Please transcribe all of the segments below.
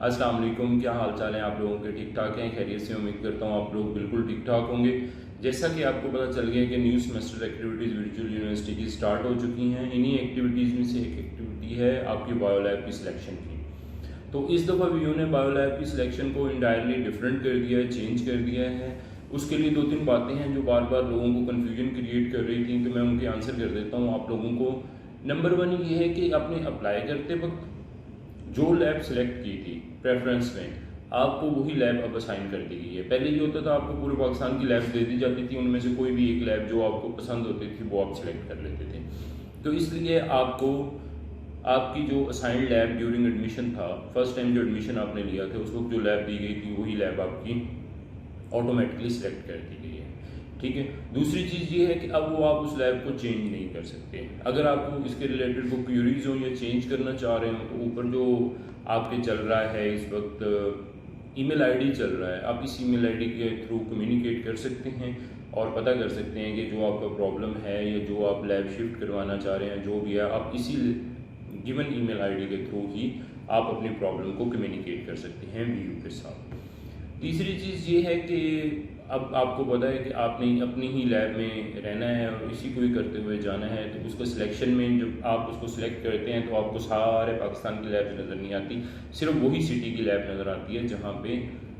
अस्सलाम वालेकुम, क्या हाल चाल है आप लोगों के? ठीक ठाक हैं? खैरियत से? उम्मीद करता हूँ आप लोग बिल्कुल ठीक ठाक होंगे। जैसा कि आपको पता चल गया कि new semester activities virtual university की स्टार्ट हो चुकी हैं। इन्हीं एक्टिविटीज़ में से एक एक्टिविटी है आपकी बायोलैब की सिलेक्शन की। तो इस दफ़ा वीओ ने बायोलैब की सिलेक्शन को इंटायरली डिफरेंट कर दिया है, चेंज कर दिया है। उसके लिए 2-3 बातें हैं जो बार बार लोगों को कन्फ्यूजन क्रिएट कर रही थी, तो मैं उनके आंसर कर देता हूँ आप लोगों को। नंबर 1 ये है कि आपने अप्लाई करते वक्त जो लैब सेलेक्ट की थी प्रेफरेंस में, आपको वही लैब अब असाइन कर दी गई है। पहले ये होता था आपको पूरे पाकिस्तान की लैब दे दी जाती थी, उनमें से कोई भी एक लैब जो आपको पसंद होती थी वो आप सेलेक्ट कर लेते थे। तो इसलिए आपको आपकी जो असाइंड लैब ड्यूरिंग एडमिशन था, फर्स्ट टाइम जो एडमिशन आपने लिया था उस वक्त जो लैब दी गई थी वही लैब आपकी ऑटोमेटिकली सेलेक्ट कर दी गई है। ठीक है। दूसरी चीज़ ये है कि अब वो आप उस लैब को चेंज नहीं कर सकते। अगर आपको इसके रिलेटेड कोई क्यूरीज हो या चेंज करना चाह रहे हो तो ऊपर जो आपके चल रहा है इस वक्त ईमेल आईडी चल रहा है, आप इस ईमेल आईडी के थ्रू कम्युनिकेट कर सकते हैं और पता कर सकते हैं कि जो आपका प्रॉब्लम है या जो आप लैब शिफ्ट करवाना चाह रहे हैं जो भी है, आप इसी गिवन ईमेल आईडी के थ्रू ही आप अपनी प्रॉब्लम को कम्युनिकेट कर सकते हैं वीयू के साथ। तीसरी चीज़ ये है कि अब आपको पता है कि आपने अपनी ही लैब में रहना है और इसी को ही करते हुए जाना है। तो उसको सिलेक्शन में जब आप उसको सिलेक्ट करते हैं तो आपको सारे पाकिस्तान की लैब नज़र नहीं आती, सिर्फ वही सिटी की लैब नज़र आती है जहाँ पे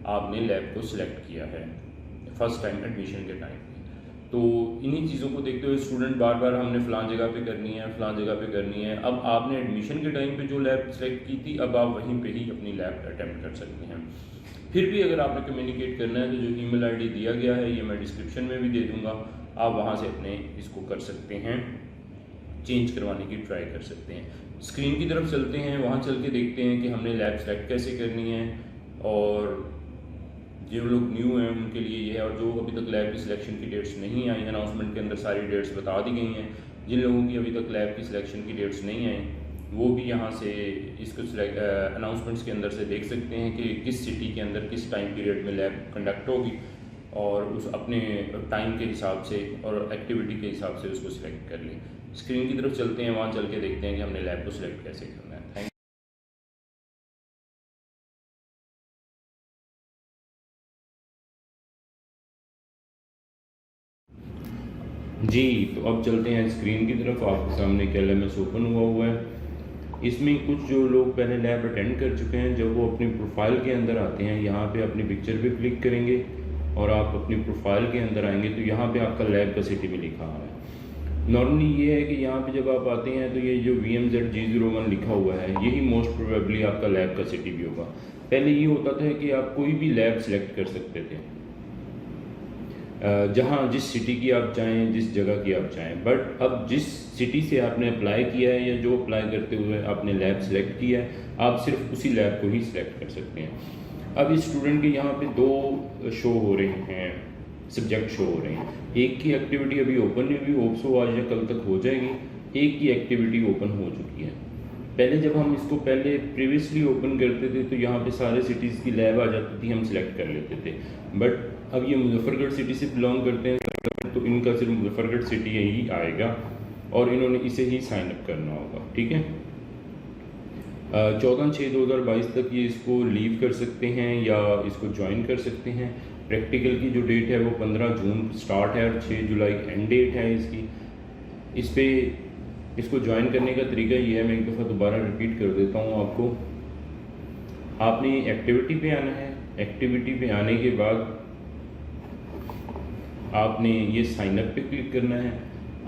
आपने लैब को सिलेक्ट किया है फर्स्ट टाइम एडमिशन के टाइम पे। तो इन्हीं चीज़ों को देखते हुए स्टूडेंट बार बार हमने फ़लाँ जगह पे करनी है, फ़लाँ जगह पे करनी है। अब आपने एडमिशन के टाइम पे जो लैब सेलेक्ट की थी, अब आप वहीं पे ही अपनी लैब अटैम्प्ट कर सकते हैं। फिर भी अगर आपने कम्युनिकेट करना है तो जो ईमेल आईडी दिया गया है ये मैं डिस्क्रिप्शन में भी दे दूंगा, आप वहाँ से अपने इसको कर सकते हैं, चेंज करवाने की ट्राई कर सकते हैं। स्क्रीन की तरफ चलते हैं, वहाँ चल के देखते हैं कि हमने लैब सेलेक्ट कैसे करनी है। और जो लोग न्यू हैं उनके लिए ये है, और जो अभी तक लैब की सिलेक्शन की डेट्स नहीं आई, अनाउंसमेंट के अंदर सारी डेट्स बता दी गई हैं। जिन लोगों की अभी तक लैब की सिलेक्शन की डेट्स नहीं आई वो भी यहाँ से इसको अनाउंसमेंट्स के अंदर से देख सकते हैं कि किस सिटी के अंदर किस टाइम पीरियड में लैब कंडक्ट होगी, और उस अपने टाइम के हिसाब से और एक्टिविटी के हिसाब से उसको सिलेक्ट कर लें। स्क्रीन की तरफ चलते हैं, वहाँ चल के देखते हैं कि हमने लैब को सिलेक्ट कैसे करना है। थैंक जी। तो अब चलते हैं स्क्रीन की तरफ। आपके सामने एक LMS ओपन हुआ है। इसमें कुछ जो लोग पहले लैब अटेंड कर चुके हैं, जब वो अपनी प्रोफाइल के अंदर आते हैं, यहाँ पे अपनी पिक्चर पे क्लिक करेंगे और आप अपनी प्रोफाइल के अंदर आएंगे तो यहाँ पे आपका लैब का सिटी भी लिखा हुआ है। नॉर्मली ये है कि यहाँ पे जब आप आते हैं तो ये जो VMZ-G01 लिखा हुआ है यही मोस्ट प्रोबेबली आपका लैब का सिटी भी होगा। पहले ये होता था कि आप कोई भी लैब सेलेक्ट कर सकते थे, जहाँ जिस सिटी की आप चाहें, जिस जगह की आप चाहें। बट अब जिस सिटी से आपने अप्लाई किया है या जो अप्लाई करते हुए आपने लैब सेलेक्ट किया है, आप सिर्फ उसी लैब को ही सिलेक्ट कर सकते हैं। अब इस स्टूडेंट के यहाँ पे 2 शो हो रहे हैं, सब्जेक्ट शो हो रहे हैं। एक की एक्टिविटी अभी ओपन नहीं हुई, होप सो आज या कल तक हो जाएगी। एक की एक्टिविटी ओपन हो चुकी है। पहले जब हम इसको पहले प्रीवियसली ओपन करते थे तो यहाँ पे सारे सिटीज़ की लैब आ जाती थी, हम सिलेक्ट कर लेते थे। बट अब ये मुजफ्फरगढ़ सिटी से बिलोंग करते हैं तो इनका सिर्फ मुजफ्फरगढ़ सिटी ही आएगा और इन्होंने इसे ही साइन अप करना होगा। ठीक है। 14/6/2022 तक ये इसको लीव कर सकते हैं या इसको ज्वाइन कर सकते हैं। प्रैक्टिकल की जो डेट है वो 15 जून स्टार्ट है और 6 जुलाई एंड डेट है इसकी। इस पे इसको ज्वाइन करने का तरीका ये है, मैं एक दफ़ा दोबारा रिपीट कर देता हूँ आपको। आपने एक्टिविटी पे आना है। एक्टिविटी पे आने के बाद आपने ये साइन अप पे क्लिक करना है।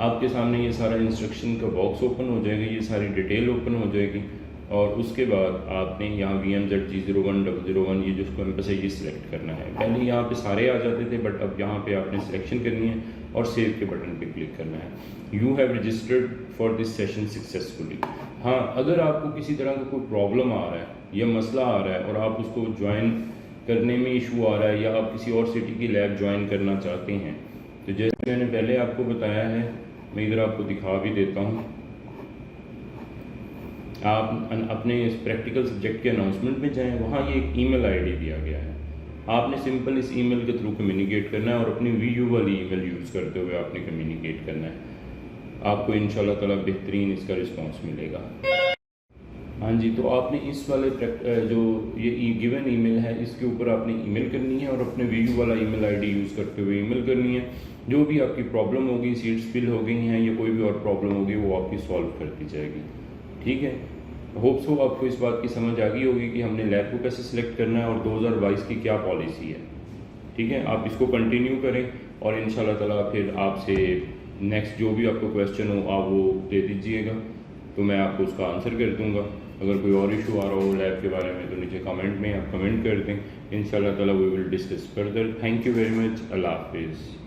आपके सामने ये सारा इंस्ट्रक्शन का बॉक्स ओपन हो जाएगा, ये सारी डिटेल ओपन हो जाएगी और उसके बाद आपने यहाँ VMZ-G01 ये जो कैंपस है ये सिलेक्ट करना है। पहले यहाँ पे सारे आ जाते थे बट अब यहाँ पे आपने सिलेक्शन करनी है और सेव के बटन पे क्लिक करना है। You have registered for this session successfully. हाँ, अगर आपको किसी तरह का कोई प्रॉब्लम आ रहा है या मसला आ रहा है और आप उसको ज्वाइन करने में इशू आ रहा है या आप किसी और सिटी की लैब ज्वाइन करना चाहते हैं, तो जैसे मैंने पहले आपको बताया है, मैं इधर आपको दिखा भी देता हूँ। आप अपने इस प्रैक्टिकल सब्जेक्ट के अनाउंसमेंट में जाएं, वहाँ ये एक ईमेल आईडी दिया गया है। आपने सिंपल इस ईमेल के थ्रू कम्युनिकेट करना है और अपनी वीयू वाली ईमेल यूज़ करते हुए आपने कम्युनिकेट करना है। आपको इंशाल्लाह ताला बेहतरीन इसका रिस्पॉन्स मिलेगा। हाँ जी, तो आपने इस वाले जो ये गिवन ईमेल है इसके ऊपर आपने ईमेल करनी है और अपने वीयू वाला ईमेल आईडी यूज़ करते हुए ईमेल करनी है। जो भी आपकी प्रॉब्लम होगी, सीट्स फिल हो गई हैं या कोई भी और प्रॉब्लम होगी, वो आपकी सॉल्व कर दी जाएगी। ठीक है, होप सो आपको इस बात की समझ आ गई होगी कि हमने लैब को कैसे सिलेक्ट करना है और 2022 की क्या पॉलिसी है। ठीक है, आप इसको कंटिन्यू करें और इंशाल्लाह ताला फिर आपसे नेक्स्ट जो भी आपको क्वेश्चन हो आप वो दे दीजिएगा, तो मैं आपको उसका आंसर कर दूंगा। अगर कोई और इशू आ रहा हो लैब के बारे में तो नीचे कमेंट में आप कमेंट कर दें। इंशाल्लाह ताला we will discuss further. Thank you very much. अल्लाह हाफिज़।